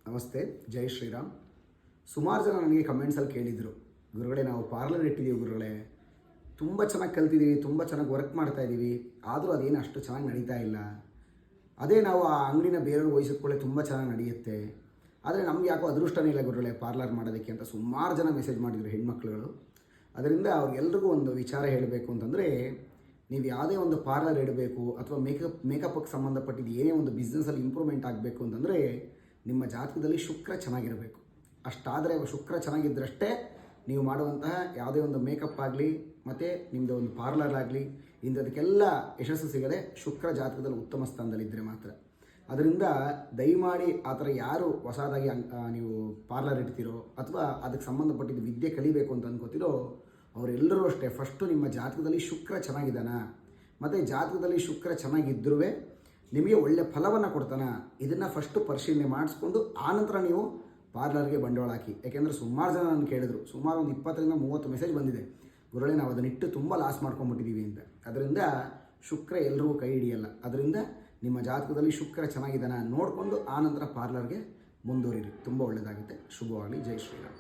ನಮಸ್ತೆ, ಜೈ ಶ್ರೀರಾಮ್. ಸುಮಾರು ಜನ ನನಗೆ ಕಮೆಂಟ್ಸಲ್ಲಿ ಕೇಳಿದರು, ಗುರುಗಳೇ ನಾವು ಪಾರ್ಲರ್ ಇಟ್ಟಿದ್ದೀವಿ ಗುರುಗಳೇ, ತುಂಬ ಚೆನ್ನಾಗಿ ಕಲ್ತಿದ್ದೀವಿ, ತುಂಬ ಚೆನ್ನಾಗಿ ವರ್ಕ್ ಮಾಡ್ತಾಯಿದ್ದೀವಿ, ಆದರೂ ಅದೇನು ಅಷ್ಟು ಚೆನ್ನಾಗಿ ನಡೀತಾ ಇಲ್ಲ. ಅದೇ ನಾವು ಆ ಅಂಗಡಿನ ಬೇರೆಯವ್ರಿಗೆ ವಹಿಸಿಕೊಳ್ಳೆ ತುಂಬ ಚೆನ್ನಾಗಿ ನಡೆಯುತ್ತೆ, ಆದರೆ ನಮ್ಗೆ ಯಾಕೋ ಅದೃಷ್ಟನೇ ಇಲ್ಲ ಗುರುಗಳೇ ಪಾರ್ಲರ್ ಮಾಡೋದಕ್ಕೆ ಅಂತ ಸುಮಾರು ಜನ ಮೆಸೇಜ್ ಮಾಡಿದರು ಹೆಣ್ಮಕ್ಳುಗಳು. ಅದರಿಂದ ಅವ್ರಿಗೆಲ್ರಿಗೂ ಒಂದು ವಿಚಾರ ಹೇಳಬೇಕು ಅಂತಂದರೆ, ನೀವು ಯಾವುದೇ ಒಂದು ಪಾರ್ಲರ್ ಇಡಬೇಕು ಅಥವಾ ಮೇಕಪ್ಗೆ ಸಂಬಂಧಪಟ್ಟಿದ್ದು ಏನೇ ಒಂದು ಬಿಸ್ನೆಸ್ಸಲ್ಲಿ ಇಂಪ್ರೂವ್ಮೆಂಟ್ ಆಗಬೇಕು ಅಂತಂದರೆ ನಿಮ್ಮ ಜಾತಕದಲ್ಲಿ ಶುಕ್ರ ಚೆನ್ನಾಗಿರಬೇಕು. ಅಷ್ಟಾದರೆ ಶುಕ್ರ ಚೆನ್ನಾಗಿದ್ದರಷ್ಟೇ ನೀವು ಮಾಡುವಂತಹ ಯಾವುದೇ ಒಂದು ಮೇಕಪ್ ಆಗಲಿ ಮತ್ತು ನಿಮ್ಮದು ಒಂದು ಪಾರ್ಲರ್ ಆಗಲಿ ಇಂಥದಕ್ಕೆಲ್ಲ ಯಶಸ್ಸು ಸಿಗದೆ ಶುಕ್ರ ಜಾತಕದಲ್ಲಿ ಉತ್ತಮ ಸ್ಥಾನದಲ್ಲಿದ್ದರೆ ಮಾತ್ರ. ಅದರಿಂದ ದಯಮಾಡಿ ಆ ಥರ ಯಾರು ಹೊಸದಾಗಿ ನೀವು ಪಾರ್ಲರ್ ಇಡ್ತೀರೋ ಅಥವಾ ಅದಕ್ಕೆ ಸಂಬಂಧಪಟ್ಟಿದ್ದು ವಿದ್ಯೆ ಕಲಿಬೇಕು ಅಂತ ಅನ್ಕೋತಿರೋ ಅವರೆಲ್ಲರೂ ಅಷ್ಟೇ ಫಸ್ಟು ನಿಮ್ಮ ಜಾತಕದಲ್ಲಿ ಶುಕ್ರ ಚೆನ್ನಾಗಿದ್ದಾನ ಮತ್ತು ಜಾತಕದಲ್ಲಿ ಶುಕ್ರ ಚೆನ್ನಾಗಿದ್ದರೂ ನಿಮಗೆ ಒಳ್ಳೆಯ ಫಲವನ್ನು ಕೊಡ್ತಾನ, ಇದನ್ನು ಫಸ್ಟು ಪರಿಶೀಲನೆ ಮಾಡಿಸ್ಕೊಂಡು ಆನಂತರ ನೀವು ಪಾರ್ಲರ್ಗೆ ಬಂಡವಾಳ ಹಾಕಿ. ಯಾಕೆಂದರೆ ಸುಮಾರು ಜನ ನಾನು ಕೇಳಿದ್ರು, ಸುಮಾರು ಒಂದು 20-30 ಮೆಸೇಜ್ ಬಂದಿದೆ, ಗುರುಗಳೇ ನಾವು ಅದನ್ನಿಟ್ಟು ತುಂಬ ಲಾಸ್ ಮಾಡ್ಕೊಂಡ್ಬಿಟ್ಟಿದ್ದೀವಿ ಅಂತ. ಅದರಿಂದ ಶುಕ್ರ ಎಲ್ರಿಗೂ ಕೈ ಹಿಡಿಯಲ್ಲ. ಅದರಿಂದ ನಿಮ್ಮ ಜಾತಕದಲ್ಲಿ ಶುಕ್ರ ಚೆನ್ನಾಗಿದ್ದಾನ ನೋಡಿಕೊಂಡು ಆನಂತರ ಪಾರ್ಲರ್ಗೆ ಮುಂದುವರಿರಿ, ತುಂಬ ಒಳ್ಳೆಯದಾಗುತ್ತೆ. ಶುಭವಾಗಲಿ. ಜೈ ಶ್ರೀರಾಮ್.